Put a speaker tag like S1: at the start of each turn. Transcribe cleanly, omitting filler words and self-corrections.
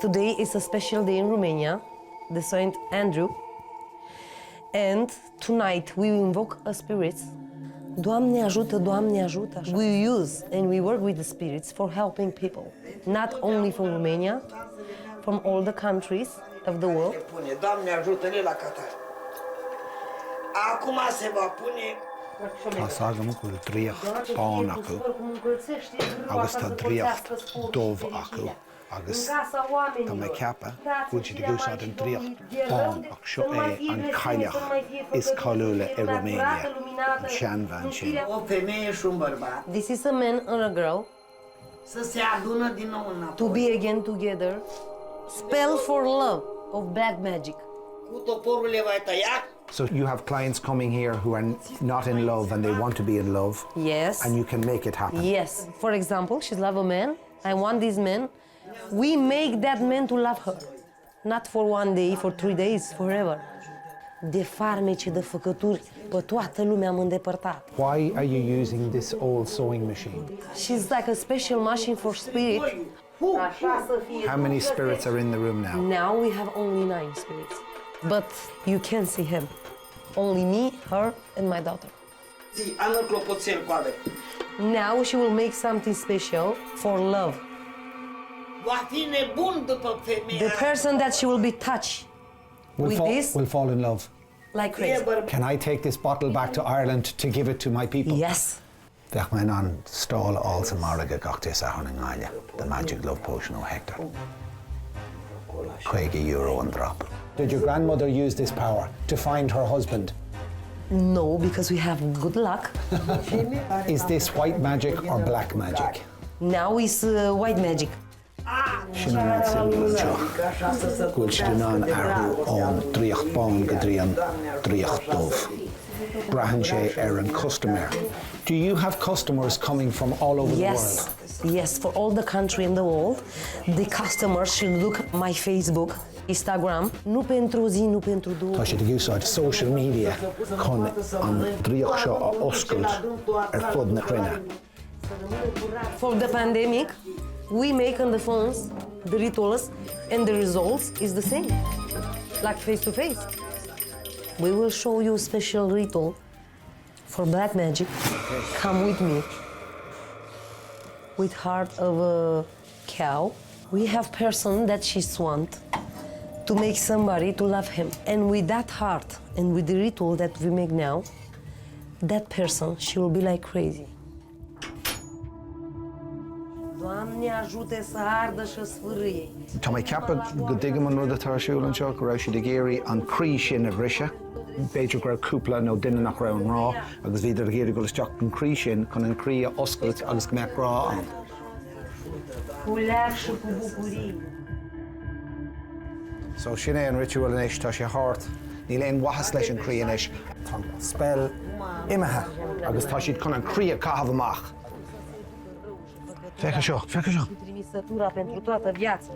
S1: Today is a special day in Romania, the Saint Andrew. And tonight we invoke a spirit. Doamne ajută, Doamne ajută. We use and we work with the spirits for helping people, not only from Romania, from all the countries of the world.
S2: Doamne ajută-ne la Qatar. Acum se va pune
S3: Tá cu dríocht bán acu, agus tá dríocht dómh acu, agus tá mé ceapa bhfuil siad gúsáid an dríocht bán ach seo é an chailleacha is cáiliúla i Romáine, an seanbhain sin.
S2: o femeie și un bărbat
S1: This is a man and a girl
S2: să se adună din nou
S1: to
S2: înapoi.
S1: be again together. Spell for love of black magic.
S2: Cu toporul le va tăia.
S3: So you have clients coming here who are not in love and they want to be in love,
S1: Yes.
S3: and you can make it happen.
S1: Yes. For example, she's love a man. I want this man. We make that man to love her. Not for 1 day, for 3 days, forever. De farmece, de făcături, pe toată lumea am îndepărtat.
S3: Why are you using this old sewing machine?
S1: She's like a special machine for spirit.
S3: How many spirits are in the room now?
S1: Now we have only 9 spirits. But you can see him. Only me, her, and my daughter.
S2: Zi, anul clopoțel cu ave.
S1: Now she will make something special for love.
S2: Va fi nebun după femeia.
S1: The person that she will be touched with this,
S3: will fall in love.
S1: like crazy.
S3: Can I take this bottle back to Ireland to give it to my people?
S1: Yes.
S3: Bheadh mé an stáil áilsa marga gachtas a tháinig gáile, the magic love potion of Hector. €20 an drop. Did your grandmother use this power to find her husband?
S1: No, because we have good luck.
S3: Is this white magic or black magic?
S1: Now is white magic.
S3: Sin an simúil seo. Gúil si den an arthú ón dríocht bán go dtí an dríocht dómh. Brahan sé an customer. Do you have customers coming from all over the
S1: Yes.
S3: world?
S1: Yes, for all the country in the world, the customers should look at my Facebook, Instagram. Nu pentru o zi, nu pentru două.
S3: Tá sé de gúsáid social media chun an dríocht seo a oscailt ar fud na cruinne.
S1: For the pandemic, we make on the phones the rituals and the results is the same, like face to face. We will show you a special ritual for black magic. Come with me. With heart of a cow, we have person that she's want to make somebody to love him. And with that heart and with the ritual that we make now, that person, she will be like crazy. Doamne ajute să ardă și sfârâie.
S3: Tá mé ceapa go dtuigim an rud atá siúil an seo go raibh siad ag géirí an crí sin a bhrise. Beidir go raibh cúpla nó duine nach raibh an rá, agus bhíidir a géirí go isteach an crí sin chun an crí a oscailt agus go mbeadh rá an.
S1: Cu leac și cu bucurie.
S3: So sin é an ritual inis tá sé hart. Ní léon wahas leis an crí inis. Tá spell imethe agus tá siad chun an crí a caithfh amach. Fecha seo, fecha seo.
S1: Trimisătura pentru toată viața.